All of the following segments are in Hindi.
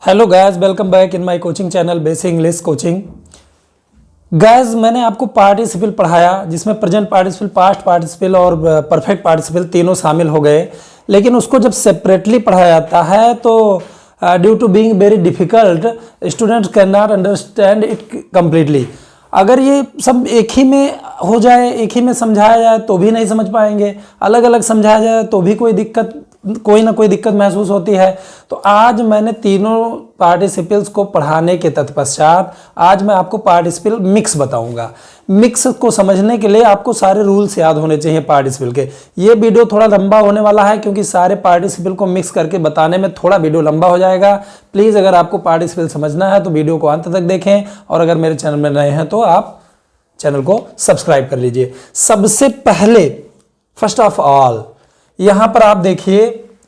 Hello guys, welcome back in my coaching channel basic English coaching. Guys, मैंने आपको पार्टिसिपल पढ़ाया जिसमें प्रेजेंट पार्टिसिपल, पास्ट पार्टिसिपल और परफेक्ट पार्टिसिपल तीनों शामिल हो गए। लेकिन उसको जब सेपरेटली पढ़ाया जाता है तो due to being very difficult students can not understand it completely. अगर ये सब एक ही में हो जाए, एक ही में समझाया जाए तो भी नहीं समझ पाएंगे, अलग अलग समझाया जाए तो भी कोई ना कोई दिक्कत महसूस होती है। तो आज मैंने तीनों पार्टिसिपल्स को पढ़ाने के तत्पश्चात आज मैं आपको पार्टिसिपल मिक्स बताऊंगा। मिक्स को समझने के लिए आपको सारे रूल्स याद होने चाहिए पार्टिसिपल के। ये वीडियो थोड़ा लंबा होने वाला है क्योंकि सारे पार्टिसिपल को मिक्स करके बताने में थोड़ा वीडियो लंबा हो जाएगा। प्लीज़ अगर आपको पार्टिसिपल समझना है तो वीडियो को अंत तक देखें, और अगर मेरे चैनल में नए हैं तो आप चैनल को सब्सक्राइब कर लीजिए। सबसे पहले फर्स्ट ऑफ ऑल यहां पर आप देखिए,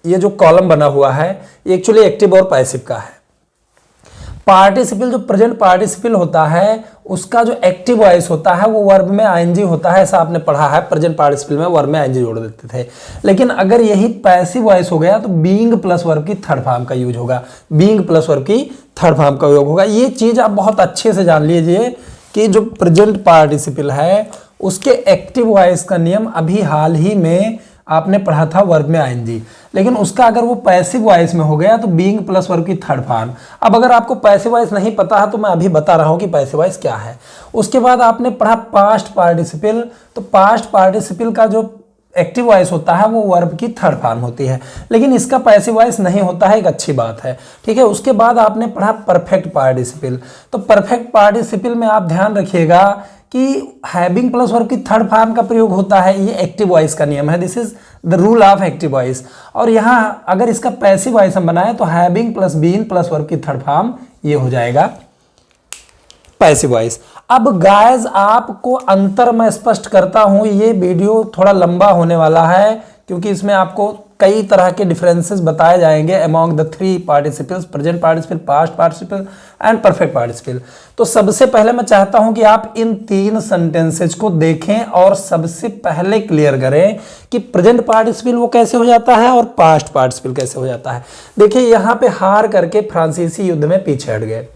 ये जो कॉलम बना हुआ है ये एक्चुअली एक्टिव और पैसिव का है। पार्टिसिपल जो प्रेजेंट पार्टिसिपल होता है उसका जो एक्टिव वॉइस होता है वो वर्ब में आईएनजी होता है, ऐसा आपने पढ़ा है। प्रेजेंट पार्टिसिपल में वर्ब में आईएनजी जोड़ देते थे। लेकिन अगर यही पैसिव वॉइस हो गया तो बीइंग प्लस वर्ब की थर्ड फॉर्म का यूज होगा। बीइंग प्लस वर्ब की थर्ड फॉर्म का उपयोग होगा। ये चीज आप बहुत अच्छे से जान लीजिए कि जो प्रेजेंट पार्टिसिपल है उसके एक्टिव वॉइस का नियम अभी हाल ही में आपने पढ़ा था वर्ब में आईएनजी। लेकिन उसका अगर वो पैसिव वॉइस में हो गया तो बीइंग प्लस वर्ब की थर्ड फॉर्म। अब अगर आपको पैसिव वॉइस नहीं पता है तो मैं अभी बता रहा हूं कि पैसिव वॉइस क्या है। उसके बाद आपने पढ़ा पास्ट पार्टिसिपल। तो पास्ट पार्टिसिपल का जो एक्टिव वॉइस होता है वो वर्ब की थर्ड फॉर्म होती है, लेकिन इसका पैसिव वॉइस नहीं होता है, एक अच्छी बात है, ठीक है। उसके बाद आपने पढ़ा परफेक्ट पार्टिसिपल। तो परफेक्ट पार्टिसिपल में आप ध्यान रखिएगा कि हैविंग प्लस वर्ब की थर्ड फॉर्म का प्रयोग होता है। ये एक्टिव वॉइस का नियम है, this is the rule of active voice. और यहाँ अगर इसका पैसिव वॉइस हम बनाए तो having plus being plus verb की थर्ड फॉर्म ये हो जाएगा पैसिव वॉइस। अब गाइस आपको अंतर मैं स्पष्ट करता हूं, ये वीडियो थोड़ा लंबा होने वाला है क्योंकि इसमें आपको कई तरह के डिफरेंसेस बताए जाएंगे among the three participles, present participle, past participle and perfect participle. तो सबसे पहले मैं चाहता हूं कि आप इन तीन सेंटेंसेज को देखें और सबसे पहले क्लियर करें कि प्रेजेंट पार्टिसिपल वो कैसे हो जाता है और पास्ट पार्टिसिपल कैसे हो जाता है। देखिए यहां पे हार करके फ्रांसीसी युद्ध में पीछे हट गए।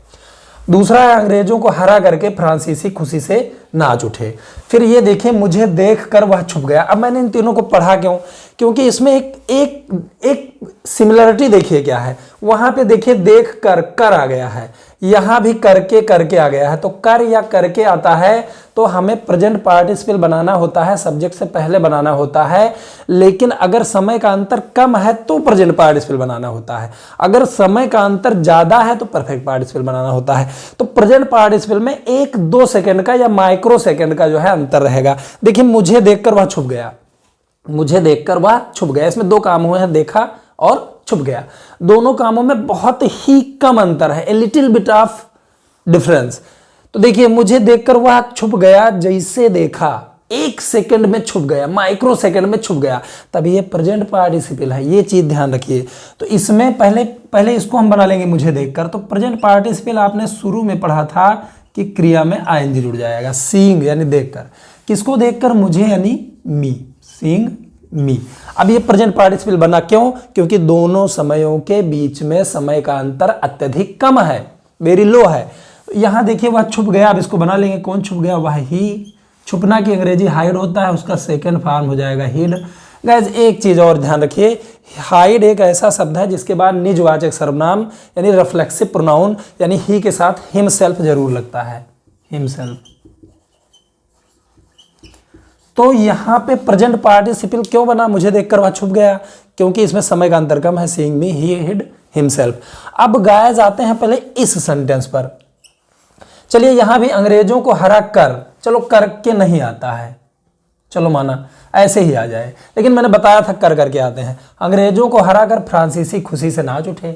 दूसरा है अंग्रेजों को हरा करके फ्रांसीसी खुशी से नाच उठे। फिर ये देखिए मुझे देखकर वह छुप गया। अब मैंने इन तीनों को पढ़ा क्यों? क्योंकि इसमें एक सिमिलरिटी देखिए क्या है। वहां पे देखिए देख कर आ गया है, यहां भी करके आ गया है। तो कर या करके आता है तो हमें प्रेजेंट पार्टिसिपल बनाना होता है, सब्जेक्ट से पहले बनाना होता है। लेकिन अगर समय का अंतर कम है तो प्रेजेंट पार्टिसिपल बनाना होता है, अगर समय का अंतर ज्यादा है तो परफेक्ट पार्टिसिपल बनाना होता है। तो प्रेजेंट पार्टिसिपल में 1-2 सेकंड का या माइक्रो सेकंड का जो है अंतर रहेगा। देखिए मुझे देखकर वह छुप गया, मुझे देखकर वह छुप गया, इसमें दो काम हुए हैं, देखा और छुप गया। दोनों कामों में बहुत ही कम अंतर है, a little bit of difference. तो देखिए मुझे देखकर वह छुप गया, जैसे देखा 1 सेकंड में छुप गया, माइक्रो सेकंड में छुप गया, तभी ये प्रेजेंट पार्टिसिपल है। ये चीज ध्यान रखिए। तो इसमें पहले इसको हम बना लेंगे मुझे देखकर। तो प्रेजेंट पार्टिसिपल आपने शुरू में पढ़ा था कि क्रिया में आईएनजी जुड़ जाएगा, सीइंग यानी देखकर। किसको देखकर? मुझे यानी मी, सीइंग मी। अब ये प्रेजेंट पार्टिसिपल बना क्यों? क्योंकि दोनों समयों के बीच में समय का अंतर अत्यधिक कम है, वेरी लो है। यहां देखिए वह छुप गया। अब इसको बना लेंगे, कौन छुप गया? वह ही। छुपना की अंग्रेजी हाइड होता है, उसका सेकंड फॉर्म हो जाएगा हिड। गाइस एक चीज और ध्यान रखिए, हाइड एक ऐसा शब्द है जिसके बाद निजवाचक सर्वनाम यानी रिफ्लेक्सिव प्रोनाउन यानी ही के साथ हिमसेल्फ जरूर लगता है, हिमसेल्फ। तो यहां पे प्रेजेंट पार्टिसिपल क्यों बना? मुझे देखकर वह छुप गया, क्योंकि इसमें समय का अंतर कम है, सीइंग मी, ही, हिड, हिमसेल्फ। अब गाइस आते हैं पहले इस सेंटेंस पर। चलिए यहां भी अंग्रेजों को हरा कर, चलो करके नहीं आता है, चलो माना ऐसे ही आ जाए, लेकिन मैंने बताया था करके आते हैं। अंग्रेजों को हरा कर फ्रांसीसी खुशी से नाच उठे।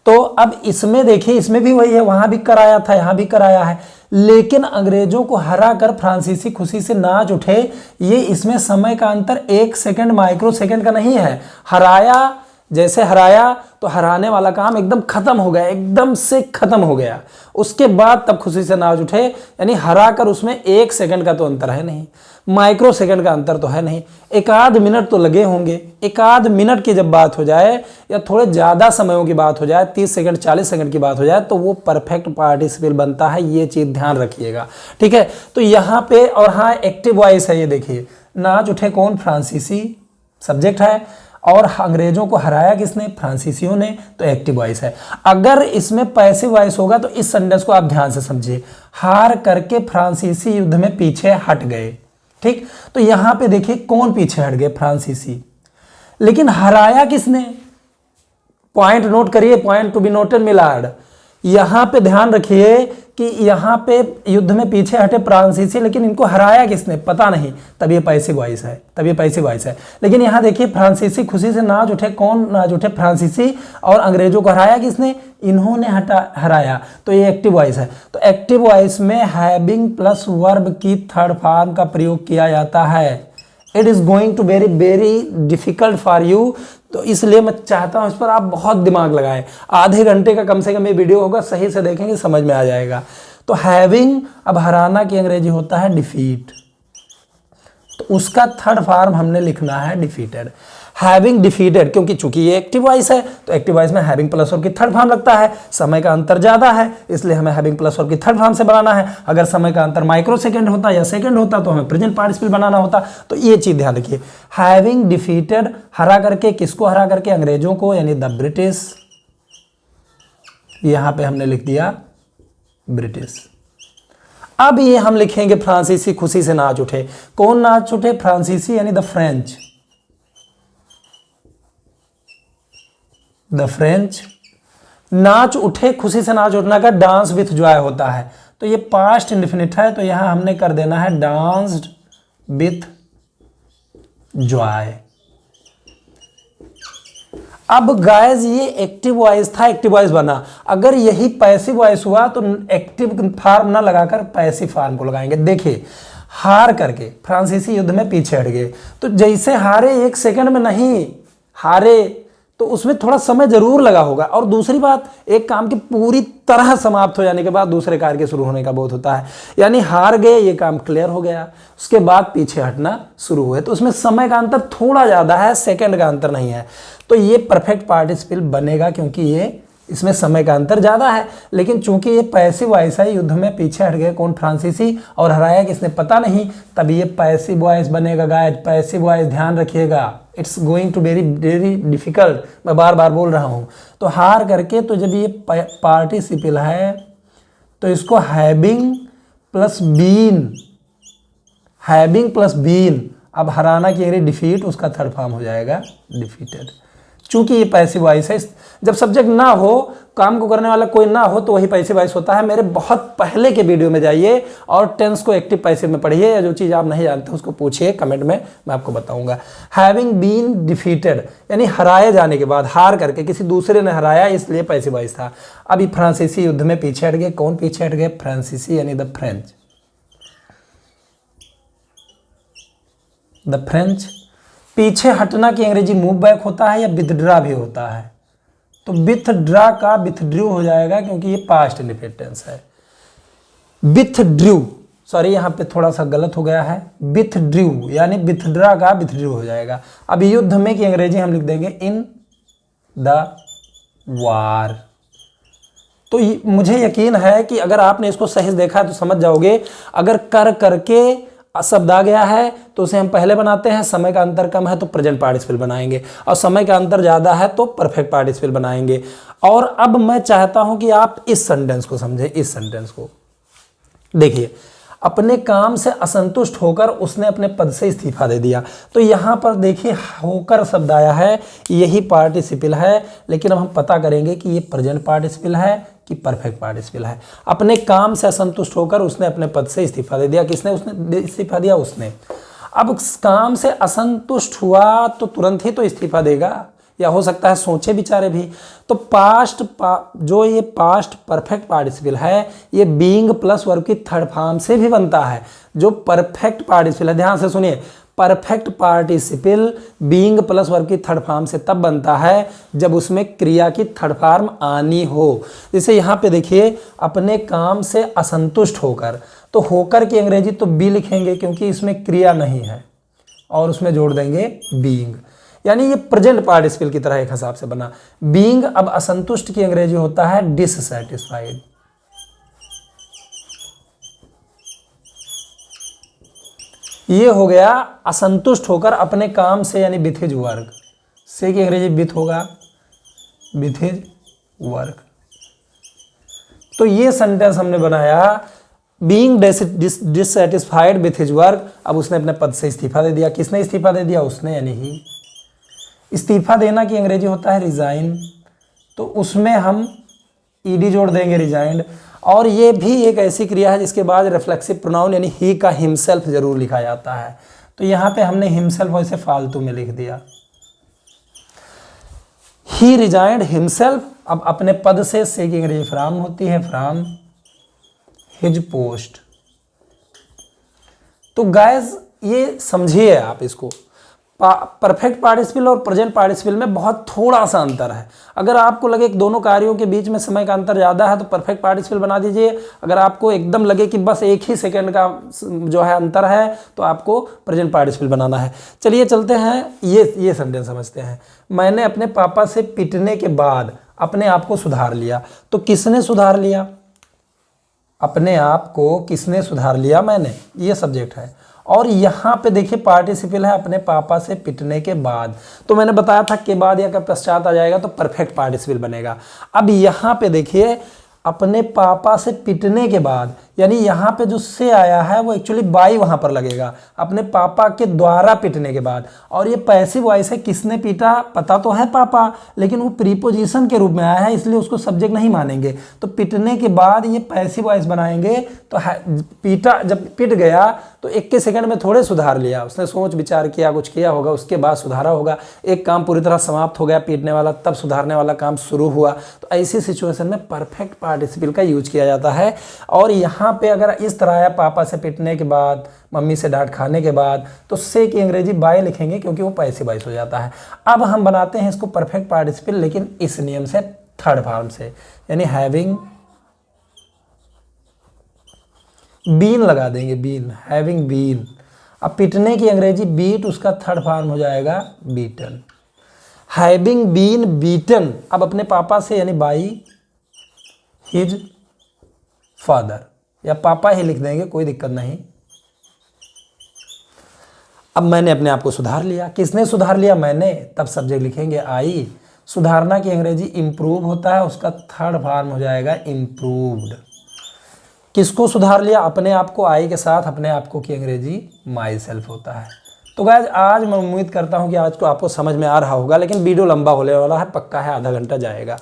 तो अब इसमें देखिए, इसमें भी वही है, वहां भी कर आया था, यहां भी कर आया है। लेकिन अंग्रेजों को हरा कर फ्रांसीसी खुशी से नाच उठे, ये इसमें समय का अंतर 1 सेकंड माइक्रो सेकंड का नहीं है। हराया जैसे हराया तो हराने वाला काम एकदम खत्म हो गया, एकदम से खत्म हो गया। उसके बाद तब खुशी से नाच उठे, यानी हरा कर उसमें 1 सेकंड का तो अंतर है नहीं, माइक्रो सेकंड का अंतर तो है नहीं, एक आध मिनट तो लगे होंगे। एक आध मिनट की जब बात हो जाए या थोड़े ज़्यादा समयों की बात हो जाए, 30 सेकंड 40 सेकंड की बात हो जाए, तो वो परफेक्ट पार्टिसिपल बनता है। ये चीज़ ध्यान रखिएगा, ठीक है। तो यहाँ पे और हाँ एक्टिव वॉइस है, ये देखिए नाच उठे कौन, फ्रांसीसी सब्जेक्ट है, और अंग्रेजों को हराया किसने, फ्रांसीसियों ने, तो एक्टिव वॉइस है। अगर इसमें पैसिव वॉइस होगा तो इस सेंटेंस को आप ध्यान से समझिए, हार करके फ्रांसीसी युद्ध में पीछे हट गए, ठीक। तो यहां पे देखिए कौन पीछे हट गए, फ्रांसीसी, लेकिन हराया किसने, पॉइंट नोट करिए, point to be noted Maillard. यहां पे ध्यान रखिए कि यहां पे युद्ध में पीछे हटे फ्रांसीसी, लेकिन इनको हराया किसने पता नहीं, तब ये पैसिव वॉइस है, तब ये पैसिव वॉइस है। लेकिन यहां देखिए फ्रांसीसी खुशी से नाच उठे, कौन नाच उठे, फ्रांसीसी, और अंग्रेजों को हराया किसने, इन्होंने हराया, तो ये एक्टिव वॉइस है। तो एक्टिव वॉइस में हैविंग प्लस वर्ब की थर्ड फॉर्म का प्रयोग किया जाता है। It is going to very difficult for you, तो इसलिए मैं चाहता हूं इस पर आप बहुत दिमाग लगाएं। आधे घंटे का कम से कम ये वीडियो होगा, सही से देखेंगे समझ में आ जाएगा। तो हैविंग, अब हराना की अंग्रेजी होता है डिफीट, तो उसका थर्ड फॉर्म हमने लिखना है डिफीटेड। हैविंग डिफीटेड, क्योंकि चूंकि ये एक्टिव वॉइस है तो एक्टिव वॉइस में हैविंग प्लस वर्ब की थर्ड फॉर्म लगता है। समय का अंतर ज्यादा है इसलिए हमें हैविंग प्लस वर्ब की थर्ड फॉर्म से बनाना है। अगर समय का अंतर माइक्रो सेकंड होता या सेकंड होता तो हमें प्रेजेंट पार्टिसिपल बनाना होता। तो ये चीज ध्यान रखिए, हैविंग डिफीटेड, हरा करके, किसको हरा करके, अंग्रेजों को, यानी द ब्रिटिश। यहां पे हमने लिख दिया ब्रिटिश। अब ये हम लिखेंगे फ्रांसीसी खुशी से नाच उठे, कौन नाच उठे, फ्रांसीसी यानी द फ्रेंच, द फ्रेंच। नाच उठे, खुशी से नाच उठना का डांस विथ जॉय होता है, तो ये पास्ट इंडेफिनिट है, तो यहां हमने कर देना है डांस्ड विथ जॉय। अब गाइस ये एक्टिव वॉइस था, एक्टिव वॉइस बना। अगर यही पैसिव वॉइस हुआ तो एक्टिव फॉर्म ना लगाकर पैसिव फॉर्म को लगाएंगे। देखिए हार करके फ्रांसीसी युद्ध में पीछे हट गए, तो जैसे हारे 1 सेकंड में नहीं हारे, तो उसमें थोड़ा समय जरूर लगा होगा। और दूसरी बात, एक काम की पूरी तरह समाप्त हो जाने के बाद दूसरे कार्य के शुरू होने का बोध होता है, यानी हार गए, ये काम क्लियर हो गया, उसके बाद पीछे हटना शुरू हुए, तो उसमें समय का अंतर थोड़ा ज्यादा है, सेकंड का अंतर नहीं है। तो ये परफेक्ट पार्टिसिपल बनेगा क्योंकि ये इसमें समय का अंतर ज्यादा है। लेकिन चूंकि ये पैसिव वॉइस है, युद्ध में पीछे हट गए कौन, फ्रांसीसी, और हराया किसने पता नहीं, तब ये पैसिव वॉइस बनेगा गाइस। पैसिव वॉइस ध्यान रखिएगा, it's going to very difficult, मैं बार बार बोल रहा हूं। तो हार करके, तो जब ये पार्टिसिपल है तो इसको having plus been, having plus been, अब हराना की अगर डिफीट, उसका थर्ड फॉर्म हो जाएगा डिफीटेड। चूंकि ये पैसिव वॉइस है, जब सब्जेक्ट ना हो, काम को करने वाला कोई ना हो, तो वही पैसिव वॉइस होता है। मेरे बहुत पहले के वीडियो में जाइए और टेंस को एक्टिव पैसिव में पढ़िए, या जो चीज़ आप नहीं जानते उसको पूछिए कमेंट में, मैं आपको बताऊंगा। हैविंग बीन डिफीटेड, यानी हराए जाने के बाद, हार करके, किसी दूसरे ने हराया इसलिए पैसिव वॉइस था। अभी फ्रांसीसी युद्ध में पीछे हट गए, कौन पीछे हट गए, फ्रांसीसी यानी द फ्रेंच, द फ्रेंच। पीछे हटना की अंग्रेजी मूव बैक होता है या विथड्रा भी होता है, तो विथड्रा का विथड्रू हो जाएगा क्योंकि ये पास्ट इंडेफिनिट टेंस है। विथड्रू, सॉरी यहाँ पे थोड़ा सा गलत हो गया है, विथड्रू यानी विथड्रा का विथड्रू हो जाएगा। अब युद्ध में की अंग्रेजी हम लिख देंगे इन द वार। तो मुझे यकीन है कि अगर आपने इसको सही से देखा तो समझ जाओगे। अगर कर करके शब्द आ गया है तो उसे हम पहले बनाते हैं, समय का अंतर कम है तो प्रेजेंट पार्टिसिपल बनाएंगे, और समय का अंतर ज्यादा है तो परफेक्ट पार्टिसिपल बनाएंगे। और अब मैं चाहता हूं कि आप इस सेंटेंस को समझें। इस सेंटेंस को देखिए, अपने काम से असंतुष्ट होकर उसने अपने पद से इस्तीफा दे दिया। तो यहां पर देखिए होकर शब्द आया है, यही पार्टिसिपल है, लेकिन अब हम पता करेंगे कि ये प्रेजेंट पार्टिसिपल है कि परफेक्ट पार्टिसिपल है। अपने काम से असंतुष्ट होकर उसने अपने पद से इस्तीफा दे दिया। किसने उसने इस्तीफा दिया? उसने। अब काम से असंतुष्ट हुआ तो तुरंत ही तो इस्तीफा देगा, या हो सकता है सोचे विचारे भी। तो पास्ट जो ये पास्ट परफेक्ट पार्टिसिपल है, ये बीइंग प्लस वर्ब की थर्ड फॉर्म से भी बनता है। जो परफेक्ट पार्टिसिपल है, ध्यान से सुनिए, perfect participle being plus verb की थर्ड फॉर्म से तब बनता है जब उसमें क्रिया की थर्ड फॉर्म आनी हो। जैसे यहाँ पे देखिए, अपने काम से असंतुष्ट होकर, तो होकर की अंग्रेजी तो बी लिखेंगे क्योंकि इसमें क्रिया नहीं है, और उसमें जोड़ देंगे बीइंग, यानी ये प्रेजेंट पार्टिसिपल की तरह एक हिसाब से बना। बीइंग, अब असंतुष्ट की अंग्रेजी होता है डिससैटिस्फाइड। ये हो गया असंतुष्ट होकर अपने काम से, यानी विथ हिज वर्क। से की अंग्रेजी विथ होगा, विथ हिज वर्क। तो ये सेंटेंस हमने बनाया, being dissatisfied with his work. अब उसने अपने पद से इस्तीफा दे दिया। किसने इस्तीफा दे दिया? उसने, यानी ही। इस्तीफा देना की अंग्रेजी होता है रिजाइन, तो उसमें हम ईडी जोड़ देंगे, रिजाइंड। और ये भी एक ऐसी क्रिया है जिसके बाद रिफ्लेक्सिव प्रोनाउन यानी ही का हिमसेल्फ जरूर लिखा जाता है। तो यहाँ पे हमने हिमसेल्फ वैसे फालतू में लिख दिया, ही रिजाइंड हिमसेल्फ। अब अपने पद से की अंग्रेजी फ्रॉम होती है, फ्रॉम हिज पोस्ट। तो गाइस ये समझिए आप इसको, परफेक्ट पार्टिसिपल और प्रेजेंट पार्टिसिपल में बहुत थोड़ा सा अंतर है। अगर आपको लगे कि दोनों कार्यों के बीच में समय का अंतर ज़्यादा है तो परफेक्ट पार्टिसिपल बना दीजिए। अगर आपको एकदम लगे कि बस एक ही सेकंड का जो है अंतर है तो आपको प्रेजेंट पार्टिसिपल बनाना है। चलिए चलते हैं, ये सेंटेंस समझते हैं। मैंने अपने पापा से पिटने के बाद अपने आप को सुधार लिया। तो किसने सुधार लिया? अपने आप को किसने सुधार लिया? मैंने, ये सब्जेक्ट है। और यहाँ पे देखिए पार्टिसिपल है अपने पापा से पिटने के बाद। तो मैंने बताया था के बाद या के पश्चात आ जाएगा तो परफेक्ट पार्टिसिपल बनेगा। अब यहाँ पे देखिए अपने पापा से पिटने के बाद, यानी यहाँ पे जो से आया है वो एक्चुअली बाई वहाँ पर लगेगा, अपने पापा के द्वारा पिटने के बाद। और ये पैसिव वॉइस है, किसने पीटा पता तो है पापा, लेकिन वो प्रीपोजिशन के रूप में आया है इसलिए उसको सब्जेक्ट नहीं मानेंगे। तो पिटने के बाद ये पैसिव वॉइस बनाएंगे। तो पीटा, जब पिट गया तो 1 सेकंड में थोड़े सुधार लिया, उसने सोच विचार किया, कुछ किया होगा, उसके बाद सुधारा होगा। एक काम पूरी तरह समाप्त हो गया पीटने वाला, तब सुधारने वाला काम शुरू हुआ। तो ऐसी सिचुएशन में परफेक्ट पार्टिसिपल का यूज किया जाता है। और यहाँ पे अगर इस तरह है पापा से पिटने के बाद, मम्मी से डांट खाने के बाद, तो से की अंग्रेजी बाय लिखेंगे क्योंकि वो पैसिव वॉइस हो जाता है। अब हम बनाते हैं इसको परफेक्ट पार्टिसिपल, लेकिन इस नियम से, थर्ड फॉर्म से, यानी हैविंग बीन लगा देंगे, बीन, हैविंग बीन। अब पिटने की अंग्रेजी बीट, उसका थर्ड फॉर्म हो जाएगा बीटन, हैविंग बीन बीटन। अब अपने पापा से यानी बाई हिज फादर, या पापा ही लिख देंगे, कोई दिक्कत नहीं। अब मैंने अपने आप को सुधार लिया। किसने सुधार लिया? मैंने, तब सब्जेक्ट लिखेंगे आई। सुधारना की अंग्रेजी इंप्रूव होता है, उसका थर्ड फॉर्म हो जाएगा इंप्रूव्ड। किसको सुधार लिया? अपने आप को, आई के साथ अपने आप को की अंग्रेजी माई सेल्फ होता है। तो गाइस आज मैं उम्मीद करता हूं कि आज को आपको समझ में आ रहा होगा, लेकिन वीडियो लंबा होने वाला है, पक्का है आधा घंटा जाएगा।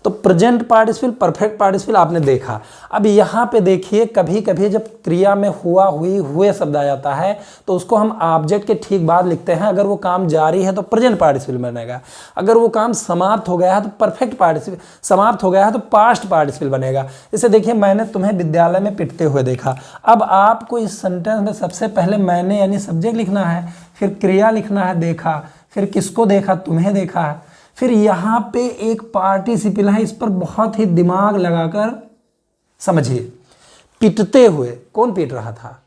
तो प्रेजेंट पार्टिसिपल, परफेक्ट पार्टिसिपल आपने देखा। अब यहाँ पे देखिए, कभी कभी जब क्रिया में हुआ, हुई, हुए शब्द आ जाता है तो उसको हम ऑब्जेक्ट के ठीक बाद लिखते हैं। अगर वो काम जारी है तो प्रेजेंट पार्टिसिपल बनेगा, अगर वो काम समाप्त हो गया है तो परफेक्ट पार्टिसिपल, समाप्त हो गया है तो पास्ट पार्टिसिपल बनेगा। जैसे देखिए, मैंने तुम्हें विद्यालय में पिटते हुए देखा। अब आपको इस सेंटेंस में सबसे पहले मैंने यानी सब्जेक्ट लिखना है, फिर क्रिया लिखना है देखा, फिर किसको देखा? तुम्हें देखा है। फिर यहाँ पे एक पार्टिसिपल है, इस पर बहुत ही दिमाग लगाकर समझिए। पिटते हुए, कौन पीट रहा था?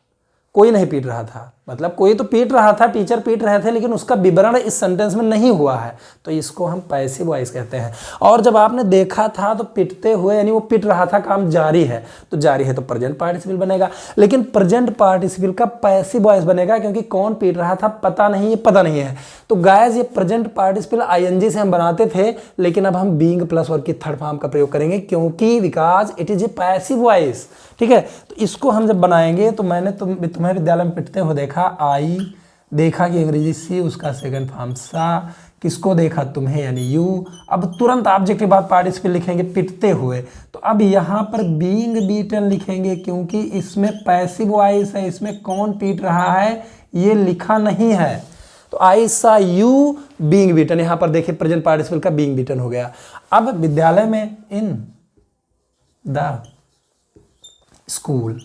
कोई नहीं पीट रहा था, मतलब कोई तो पीट रहा था, टीचर पीट रहे थे, लेकिन उसका विवरण इस सेंटेंस में नहीं हुआ है, तो इसको हम पैसिव वॉइस कहते हैं। और जब आपने देखा था तो पिटते हुए यानी वो पिट रहा था, काम जारी है, तो जारी है तो प्रेजेंट पार्टिसिपल बनेगा। लेकिन प्रेजेंट पार्टिसिपल का पैसिव वॉइस बनेगा क्योंकि कौन पीट रहा था पता नहीं, ये पता नहीं है। तो गाइस ये प्रेजेंट पार्टिसिपल आईएनजी से हम बनाते थे, लेकिन अब हम बीइंग प्लस वर्ब की थर्ड फॉर्म का प्रयोग करेंगे क्योंकि because it is a passive voice. ठीक है, तो इसको हम जब बनाएंगे तो मैंने तुम्हें विद्यालय में पिटते हुए देखा, आई, देखा की अंग्रेजी सी, उसका सेकंड फॉर्म सा, किसको देखा? तुम्हें यानी यू। अब तुरंत ऑब्जेक्ट के बाद पार्टिसिपल लिखेंगे पिटते हुए। तो अब यहाँ पर बीइंग बीटन लिखेंगे क्योंकि इसमें पैसिव वॉइस है, इसमें कौन पीट रहा है ये लिखा नहीं है। तो आई सा यू बीइंग बीटन, यहाँ पर देखिए प्रेजेंट पार्टिसिपल का बीइंग बीटन हो गया। अब विद्यालय में, इन द स्कूल,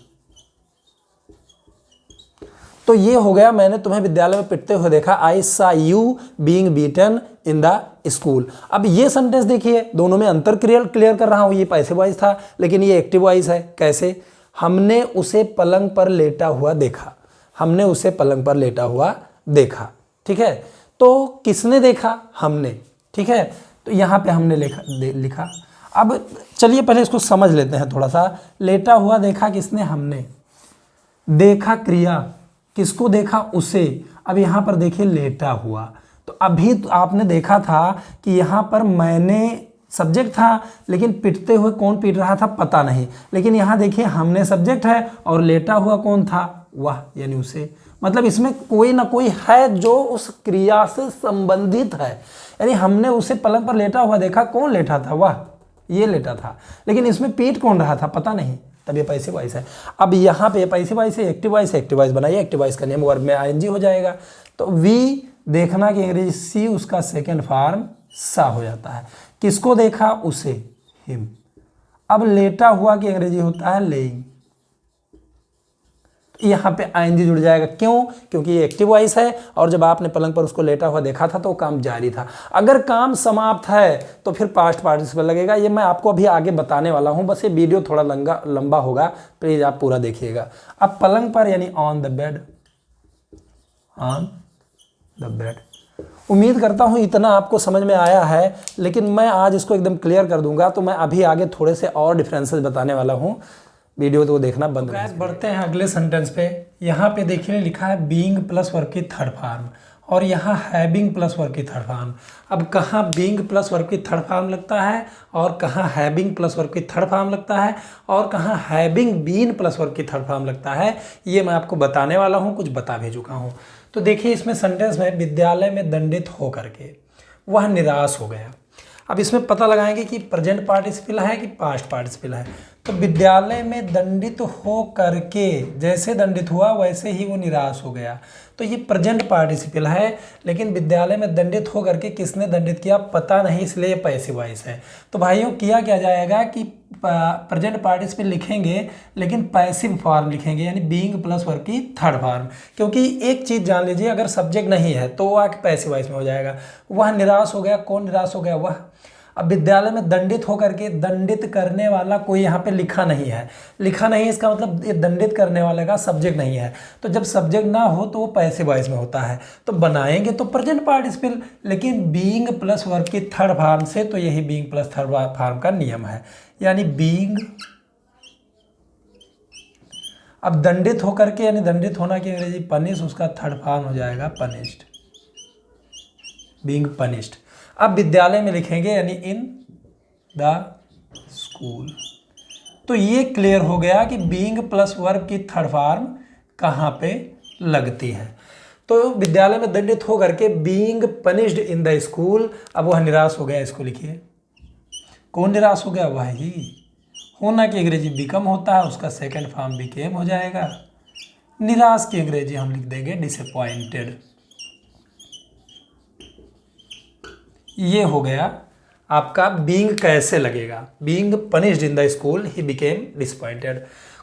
तो ये हो गया, मैंने तुम्हें विद्यालय में पिटते हुए देखा, आई सा you being beaten in the school. अब ये सेंटेंस देखिए, दोनों में अंतर क्लियर कर रहा हूँ। ये पैसिव वॉइस था, लेकिन ये एक्टिव वॉइस है। कैसे? हमने उसे पलंग पर लेटा हुआ देखा, हमने उसे पलंग पर लेटा हुआ देखा, ठीक है। तो किसने देखा? हमने, ठीक है। तो यहाँ पे हमने लिखा। अब चलिए पहले इसको समझ लेते हैं थोड़ा सा। लेटा हुआ देखा किसने? हमने। देखा क्रिया, किसको देखा? उसे। अब यहाँ पर देखिए लेटा हुआ, तो अभी तो आपने देखा था कि यहाँ पर मैंने सब्जेक्ट था, लेकिन पिटते हुए कौन पीट रहा था पता नहीं। लेकिन यहाँ देखिए हमने सब्जेक्ट है और लेटा हुआ कौन था? वह, यानी उसे। मतलब इसमें कोई ना कोई है जो उस क्रिया से संबंधित है। यानी हमने उसे पलंग पर लेटा हुआ देखा, कौन लेटा था? वह, ये लेटा था। लेकिन इसमें पीट कौन रहा था पता नहीं, तब ये पैसिव वॉइस है। अब यहाँ पे पैसिव वॉइस है, एक्टिव वॉइस है। एक्टिव वॉइस बनाइए, एक्टिव वॉइस का नियम वर्ब में आईएनजी हो जाएगा। तो वी देखना की अंग्रेजी सी, उसका सेकेंड फॉर्म सा हो जाता है। किसको देखा? उसे, हिम। अब लेटा हुआ की अंग्रेजी होता है लेइंग। यहाँ पे आईएनजी जुड़ जाएगा। क्यों? क्योंकि ये एक्टिव वॉइस है और जब आपने पलंग पर उसको लेटा हुआ देखा था तो काम जारी था। अगर काम समाप्त है तो फिर पास्ट पार्टिसिपल लगेगा। ये मैं आपको अभी आगे बताने वाला हूँ, बस ये वीडियो थोड़ा लंबा होगा, प्लीज आप पूरा देखिएगा। अब पलंग पर यानी on the bed, on the bed. उम्मीद करता हूँ इतना आपको समझ में आया है, लेकिन मैं आज इसको एकदम क्लियर कर दूंगा। तो मैं अभी आगे थोड़े से और डिफरेंसेस बताने वाला हूँ, वीडियो तो देखना बंद कर। बढ़ते हैं अगले सेंटेंस पे। यहाँ पे देखिए लिखा है बीइंग प्लस वर्ब की थर्ड फॉर्म, और यहाँ हैविंग प्लस वर्ब की थर्ड फॉर्म। अब कहाँ बीइंग प्लस वर्ब की थर्ड फॉर्म लगता है और कहाँ हैविंग प्लस वर्ब की थर्ड फॉर्म लगता है और कहाँ हैविंग बीन प्लस वर्ब की थर्ड फॉर्म लगता है, ये मैं आपको बताने वाला हूँ, कुछ बता भी चुका हूँ। तो देखिए इसमें सेंटेंस में विद्यालय में दंडित हो करके वह निराश हो गया। अब इसमें पता लगाएंगे कि प्रेजेंट पार्टिसिपल है कि पास्ट पार्टिसिपल है। तो विद्यालय में दंडित हो करके, जैसे दंडित हुआ वैसे ही वो निराश हो गया। तो ये प्रेजेंट पार्टिसिपल है, लेकिन विद्यालय में दंडित हो करके किसने दंडित किया पता नहीं, इसलिए ये पैसिव वॉइस है। तो भाइयों किया क्या जाएगा कि प्रेजेंट पार्टिसिपल लिखेंगे लेकिन पैसिव फॉर्म लिखेंगे, यानी बीइंग प्लस वर्ब की थर्ड फॉर्म। क्योंकि एक चीज़ जान लीजिए, अगर सब्जेक्ट नहीं है तो वो आके पैसिव वॉइस में हो जाएगा। वह निराश हो गया, कौन निराश हो गया? वह। अब विद्यालय में दंडित होकर के, दंडित करने वाला कोई यहाँ पे लिखा नहीं है। लिखा नहीं है इसका मतलब ये दंडित करने वाले का सब्जेक्ट नहीं है। तो जब सब्जेक्ट ना हो तो वो पैसिव वॉइस में होता है। तो बनाएंगे तो प्रेजेंट पार्टिसिपल, लेकिन बीइंग प्लस वर्ब की थर्ड फॉर्म से, तो यही बीइंग प्लस थर्ड फॉर्म का नियम है। यानी बीइंग, अब दंडित होकर के, यानी दंडित होना की अंग्रेजी पनिश, उसका थर्ड फॉर्म हो जाएगा पनिश्ड, बीइंग पनिश्ड। अब विद्यालय में लिखेंगे यानी इन द स्कूल। तो ये क्लियर हो गया कि बीइंग प्लस वर्ब की थर्ड फॉर्म कहाँ पे लगती है। तो विद्यालय में दंडित हो करके being punished in the school. अब वह निराश हो गया, इसको लिखिए। कौन निराश हो गया? वह ही। होना की अंग्रेजी बिकम होता है, उसका सेकंड फॉर्म बिकेम हो जाएगा। निराश की अंग्रेजी हम लिख देंगे डिसअपॉइंटेड। ये हो गया आपका बीइंग कैसे लगेगा। Being punished in the school he became disappointed.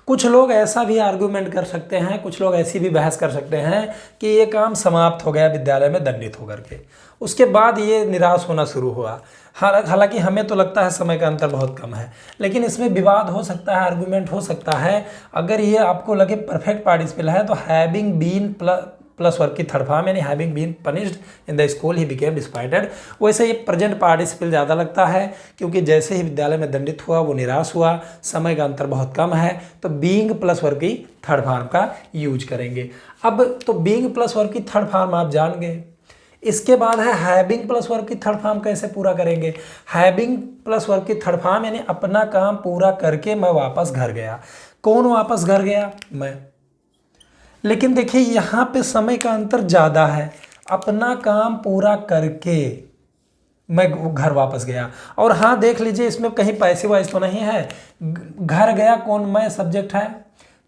कुछ लोग ऐसा भी आर्गूमेंट कर सकते हैं, कुछ लोग ऐसी भी बहस कर सकते हैं कि ये काम समाप्त हो गया विद्यालय में दंडित होकर के, उसके बाद ये निराश होना शुरू हुआ। हालांकि हमें तो लगता है समय का अंतर बहुत कम है, लेकिन इसमें विवाद हो सकता है, आर्गूमेंट हो सकता है। अगर ये आपको लगे परफेक्ट पार्टिसिपल है तो हैविंग बीन प्लस वर्ब की थर्ड फॉर्म, यानी having been punished in the school he became disappointed. वैसे ये प्रेजेंट पार्टिसिपल ज़्यादा लगता है, क्योंकि जैसे ही विद्यालय में दंडित हुआ वो निराश हुआ, समय का अंतर बहुत कम है, तो बीइंग प्लस वर्ब की थर्ड फॉर्म का यूज करेंगे। अब तो बीइंग प्लस वर्ब की थर्ड फॉर्म आप जान गए। इसके बाद है हैविंग प्लस वर्ब की थर्ड फॉर्म कैसे पूरा करेंगे। हैविंग प्लस वर्ब की थर्ड फॉर्म यानी अपना काम पूरा करके मैं वापस घर गया। कौन वापस घर गया? मैं। लेकिन देखिए यहाँ पे समय का अंतर ज़्यादा है। अपना काम पूरा करके मैं घर वापस गया, और हाँ देख लीजिए इसमें कहीं पैसिव वॉइस तो नहीं है। घर गया कौन? मैं सब्जेक्ट है।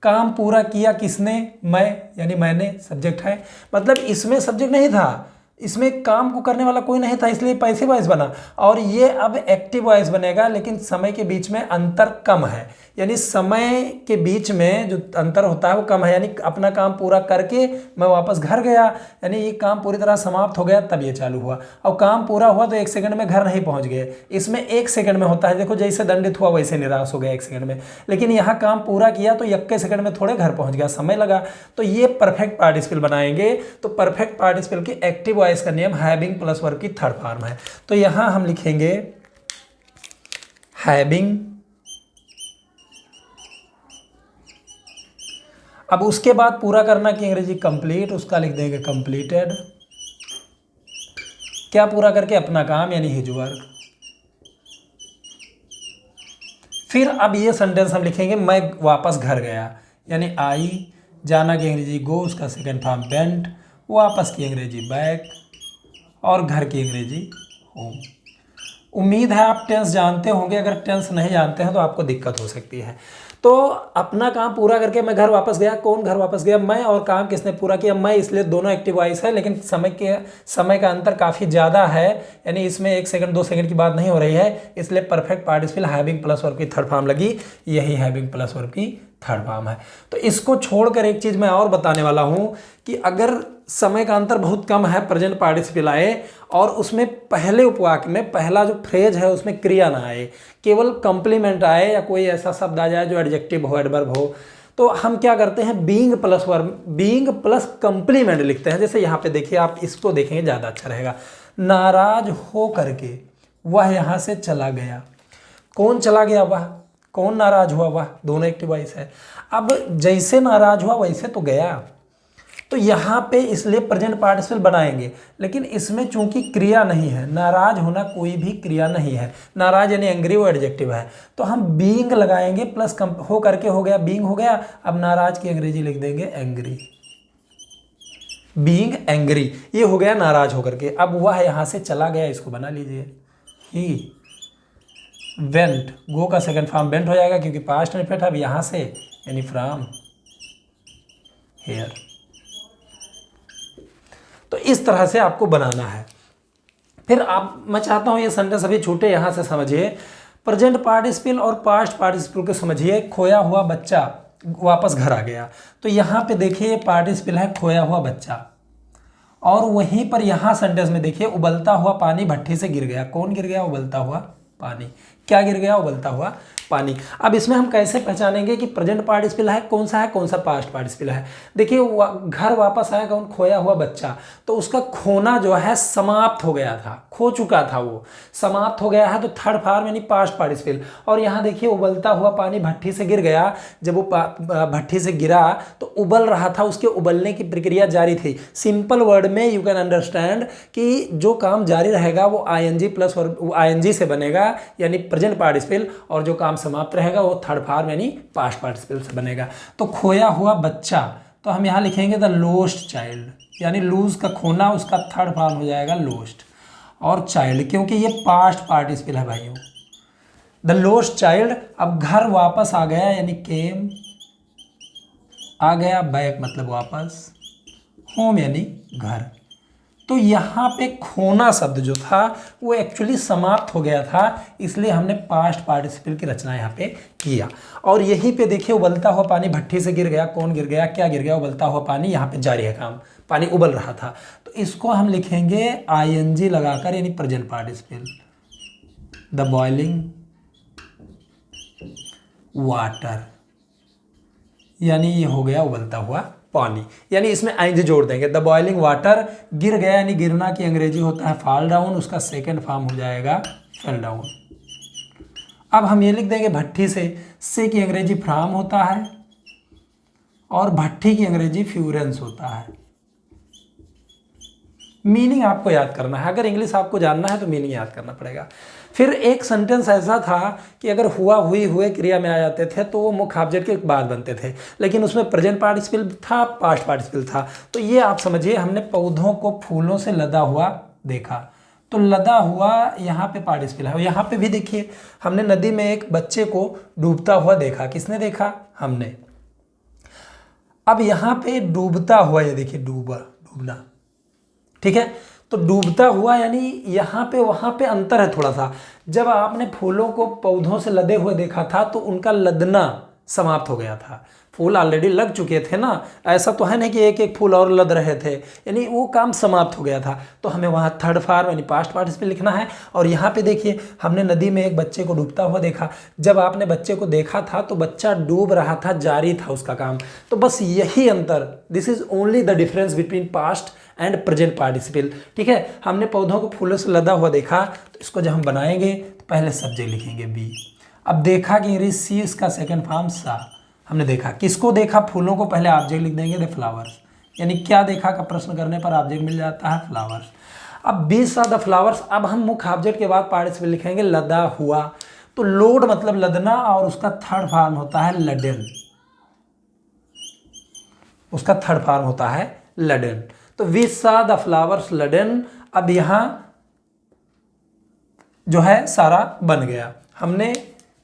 काम पूरा किया किसने? मैं, यानी मैंने सब्जेक्ट है। मतलब इसमें सब्जेक्ट नहीं था, इसमें काम को करने वाला कोई नहीं था, इसलिए पैसिव वॉइस बना। और ये अब एक्टिव वॉइस बनेगा, लेकिन समय के बीच में अंतर कम है, यानी समय के बीच में जो अंतर होता है वो कम है। यानी अपना काम पूरा करके मैं वापस घर गया, यानी ये काम पूरी तरह समाप्त हो गया तब ये चालू हुआ। और काम पूरा हुआ तो 1 सेकंड में घर नहीं पहुंच गए, इसमें 1 सेकंड में होता है। देखो जैसे दंडित हुआ वैसे निराश हो गया 1 सेकंड में, लेकिन यहाँ काम पूरा किया तो 1 सेकंड में थोड़े घर पहुंच गया, समय लगा। तो ये परफेक्ट पार्टिसिपल बनाएंगे। तो परफेक्ट पार्टिसिपल की एक्टिव वॉइस का नियम हैविंग प्लस वर्ब की थर्ड फॉर्म है। तो यहां हम लिखेंगे हैविंग, अब उसके बाद पूरा करना की अंग्रेजी कंप्लीट, उसका लिख देंगे कंप्लीटेड। क्या पूरा करके? अपना काम, यानी हिज वर्क। फिर अब ये सेंटेंस हम लिखेंगे मैं वापस घर गया, यानी आई, जाना की अंग्रेजी गो, उसका सेकंड फॉर्म वेंट, वापस की अंग्रेजी बैक, और घर की अंग्रेजी होम। उम्मीद है आप टेंस जानते होंगे, अगर टेंस नहीं जानते हैं तो आपको दिक्कत हो सकती है। तो अपना काम पूरा करके मैं घर वापस गया, कौन घर वापस गया? मैं। और काम किसने पूरा किया? मैं, इसलिए दोनों एक्टिव वॉइस है, लेकिन समय का अंतर काफ़ी ज़्यादा है, यानी इसमें 1 सेकंड 2 सेकंड की बात नहीं हो रही है, इसलिए perfect participle having plus verb की थर्ड फॉर्म लगी, यही हैविंग प्लस वर्ब की थर्ड फॉर्म है। तो इसको छोड़कर एक चीज़ मैं और बताने वाला हूँ कि अगर समय का अंतर बहुत कम है, प्रेजेंट पार्टिसिपल आए और उसमें पहले उपवाक्य में पहला जो फ्रेज है उसमें क्रिया ना आए, केवल कंप्लीमेंट आए या कोई ऐसा शब्द आ जाए जो एडजेक्टिव हो, एडवर्ब हो, तो हम क्या करते हैं? Being plus verb, being plus complement लिखते हैं। जैसे यहाँ पे देखिए, आप इसको देखेंगे ज़्यादा अच्छा रहेगा। नाराज हो करके वह यहाँ से चला गया। कौन चला गया? वह। कौन नाराज हुआ? वह। दोनों एक्टिव वॉइस है। अब जैसे नाराज हुआ वैसे तो गया, तो यहाँ पे इसलिए प्रेजेंट पार्टिसिपल बनाएंगे, लेकिन इसमें चूंकि क्रिया नहीं है, नाराज होना कोई भी क्रिया नहीं है, नाराज यानी एंग्री वो एडजेक्टिव है, तो हम बीइंग लगाएंगे प्लस हो करके हो गया, बीइंग हो गया। अब नाराज की अंग्रेजी लिख देंगे एंग्री, बीइंग एंग्री, ये हो गया नाराज होकर के। अब वह यहाँ से चला गया, इसको बना लीजिए ही वेंट, गो का सेकंड फॉर्म वेंट हो जाएगा क्योंकि पास्ट में फिट। अब यहाँ से यानी फ्रॉम हियर। तो इस तरह से आपको बनाना है। फिर मैं चाहता हूं ये सेंटेंस अभी छूटे, यहां से समझिए। प्रेजेंट पार्टिसिपल और पास्ट पार्टिसिपल को समझिए। खोया हुआ बच्चा वापस घर आ गया, तो यहां पे देखिए पार्टिसिपल है खोया हुआ बच्चा, और वहीं पर यहां सेंटेंस में देखिए उबलता हुआ पानी भट्टी से गिर गया। कौन गिर गया? उबलता हुआ पानी। क्या गिर गया? उबलता हुआ पानी। अब इसमें हम कैसे पहचानेंगे कि प्रेजेंट पार्टिसिपल है कौन सा है, कौन सा पास्ट पार्टिसिपल है? देखिए घर वापस आया कौन? खोया हुआ बच्चा, तो उसका खोना जो है समाप्त हो गया था, खो चुका था, वो समाप्त हो गया है, तो थर्ड फॉर्म यानी पास्ट पार्टिसिपल। और यहाँ देखिए उबलता हुआ पानी भट्टी से गिर गया, जब वो भट्टी से गिरा तो उबल रहा था, उसके उबलने की प्रक्रिया जारी थी। सिंपल वर्ड में यू कैन अंडरस्टैंड कि जो काम जारी रहेगा वो आईएनजी प्लस आईएनजी से बनेगा, यानी प्रेजेंट पार्टिसिपल, और जो काम समाप्त रहेगा वो थर्ड फॉर्म यानी पास्ट पार्टिसिपल से बनेगा। तो खोया हुआ बच्चा, तो हम यहाँ लिखेंगे द लोस्ट चाइल्ड, यानी लूज का खोना, उसका थर्ड फॉर्म हो जाएगा लोस्ट, और चाइल्ड क्योंकि ये पास्ट पार्टिसिपल है भाइयों, द लोस्ट चाइल्ड। अब घर वापस आ गया यानी केम, आ गया, बैक मतलब वापस, होम यानी घर। तो यहाँ पे खोना शब्द जो था वो एक्चुअली समाप्त हो गया था, इसलिए हमने पास्ट पार्टिसिपल की रचना यहाँ पे किया। और यहीं पे देखिए उबलता हुआ पानी भट्टी से गिर गया। कौन गिर गया? क्या गिर गया? उबलता हुआ पानी। यहाँ पे जारी है काम, पानी उबल रहा था, तो इसको हम लिखेंगे आईएनजी लगाकर, यानी present participle, the boiling water, यानी ये हो गया उबलता हुआ पानी, यानी इसमें आईएनजी जोड़ देंगे। द बॉइलिंग वाटर, गिर गया यानी गिरना की अंग्रेजी होता है फॉल डाउन, उसका सेकंड फॉर्म हो जाएगा फेल डाउन। अब हम ये लिख देंगे भट्टी से की अंग्रेजी फ्राम होता है, और भट्टी की अंग्रेजी फ्यूरेंस होता है। मीनिंग आपको याद करना है, अगर इंग्लिश आपको जानना है तो मीनिंग याद करना पड़ेगा। फिर एक सेंटेंस ऐसा था कि अगर हुआ हुई हुए क्रिया में आ जाते थे तो वो मुख्य ऑब्जेक्ट के बाद बनते थे, लेकिन उसमें प्रेजेंट पार्टिसिपल था, पास्ट पार्टिसिपल था। तो ये आप समझिए, हमने पौधों को फूलों से लदा हुआ देखा, तो लदा हुआ यहाँ पे पार्टिसिपल है। यहाँ पे भी देखिए हमने नदी में एक बच्चे को डूबता हुआ देखा। किसने देखा? हमने। अब यहाँ पे डूबता हुआ, ये देखिए डूबना, ठीक है। तो डूबता हुआ यानी यहाँ पे वहाँ पे अंतर है थोड़ा सा। जब आपने फूलों को पौधों से लदे हुए देखा था तो उनका लदना समाप्त हो गया था, फूल ऑलरेडी लग चुके थे ना, ऐसा तो है नहीं कि एक एक फूल और लद रहे थे, यानी वो काम समाप्त हो गया था। तो हमें वहाँ थर्ड फॉर्म यानी पास्ट पार्टिसिपल लिखना है। और यहाँ पे देखिए हमने नदी में एक बच्चे को डूबता हुआ देखा। जब आपने बच्चे को देखा था तो बच्चा डूब रहा था, जारी था उसका काम। तो बस यही अंतर, this is only the difference between past and present participle. ठीक है, हमने पौधों को फूलों से लदा हुआ देखा, तो इसको जब हम बनाएंगे तो पहले सब्जेक्ट लिखेंगे बी। अब देखा कि इंग्लिश सी, इसका सेकंड फॉर्म सा। हमने देखा, किसको देखा, फूलों को, पहले ऑब्जेक्ट लिख देंगे द फ्लावर्स, यानी क्या देखा का प्रश्न करने पर ऑब्जेक्ट मिल जाता है फ्लावर्स। अब बी सा द फ्लावर्स। अब हम मुख्य ऑब्जेक्ट के बाद पार्टिसिपल लिखेंगे लदा हुआ। तो लोड मतलब लदना और उसका थर्ड फॉर्म होता है लडन, उसका थर्ड फॉर्म होता है लडन। तो वी सा द फ्लावर्स लडन। अब यहां जो है सारा बन गया। हमने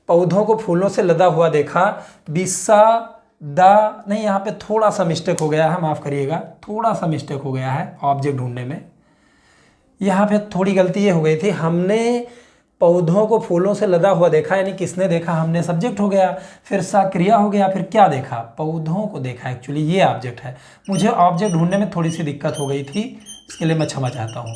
पौधों को फूलों से लदा हुआ देखा। बिस्सा द, नहीं यहाँ पे थोड़ा सा मिस्टेक हो गया है, माफ करिएगा, थोड़ा सा मिस्टेक हो गया है ऑब्जेक्ट ढूंढने में। यहाँ पे थोड़ी गलती ये हो गई थी, हमने पौधों को फूलों से लदा हुआ देखा, यानी किसने देखा, हमने सब्जेक्ट हो गया, फिर सा क्रिया हो गया, फिर क्या देखा, पौधों को देखा। एक्चुअली ये ऑब्जेक्ट है, मुझे ऑब्जेक्ट ढूंढने में थोड़ी सी दिक्कत हो गई थी, इसके लिए मैं क्षमा चाहता हूँ।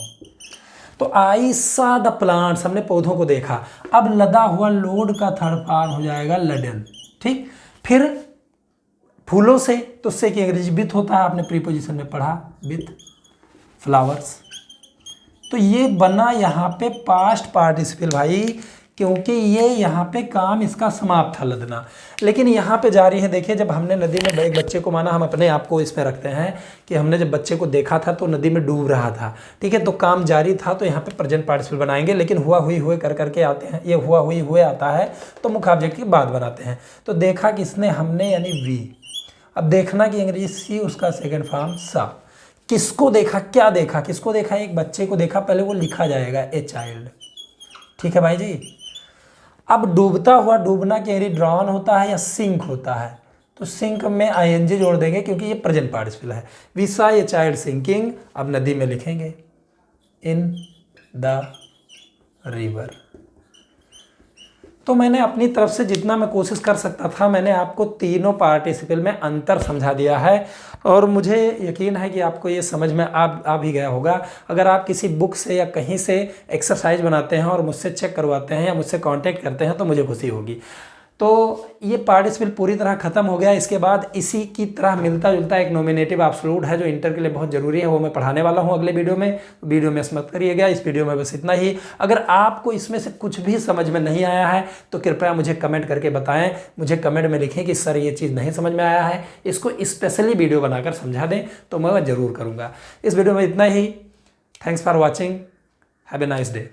तो आई सा द प्लांट्स, हमने पौधों को देखा। अब लदा हुआ लोड का थर्ड फॉर्म हो जाएगा लडन। ठीक, फिर फूलों से, तो उससे की अंग्रेजी विथ होता है, आपने प्रीपोजिशन में पढ़ा, विथ फ्लावर्स। तो ये बना यहाँ पे पास्ट पार्टिसिपल भाई, क्योंकि ये यहाँ पे काम इसका समाप्त था लदना। लेकिन यहाँ पे जारी है, देखिए जब हमने नदी में एक बच्चे को, माना हम अपने आप को इसमें रखते हैं कि हमने जब बच्चे को देखा था तो नदी में डूब रहा था, ठीक है, तो काम जारी था, तो यहाँ पे प्रेजेंट पार्टिसिपल बनाएंगे। लेकिन हुआ हुई हुए कर करके आते हैं, ये हुआ हुई हुए आता है तो मुख्य ऑब्जेक्ट की बात बनाते हैं। तो देखा किसने, हमने, यानी वी। अब देखना की अंग्रेजी सी, उसका सेकेंड फॉर्म सा। किसको देखा, क्या देखा, किसको देखा, एक बच्चे को देखा, पहले वो लिखा जाएगा ए चाइल्ड। ठीक है भाई जी। अब डूबता हुआ, डूबना के ड्रॉन होता है या सिंक होता है, तो सिंक में आईएनजी जोड़ देंगे क्योंकि ये प्रेजेंट पार्टिसिपल है। We saw a child sinking. अब नदी में लिखेंगे इन द रिवर। तो मैंने अपनी तरफ से जितना मैं कोशिश कर सकता था, मैंने आपको तीनों पार्टिसिपल में अंतर समझा दिया है, और मुझे यकीन है कि आपको ये समझ में आ भी गया होगा। अगर आप किसी बुक से या कहीं से एक्सरसाइज बनाते हैं और मुझसे चेक करवाते हैं या मुझसे कांटेक्ट करते हैं तो मुझे खुशी होगी। तो ये पार्टिसिपल पूरी तरह खत्म हो गया। इसके बाद इसी की तरह मिलता जुलता एक नॉमिनेटिव एब्सोल्यूट है जो इंटर के लिए बहुत ज़रूरी है, वो मैं पढ़ाने वाला हूँ अगले वीडियो में। वीडियो में मत करिएगा, इस वीडियो में बस इतना ही। अगर आपको इसमें से कुछ भी समझ में नहीं आया है तो कृपया मुझे कमेंट करके बताएं, मुझे कमेंट में लिखें कि सर ये चीज़ नहीं समझ में आया है, इसको स्पेशली वीडियो बनाकर समझा दें, तो मैं ज़रूर करूँगा। इस वीडियो में इतना ही। Thanks for watching, have a nice day.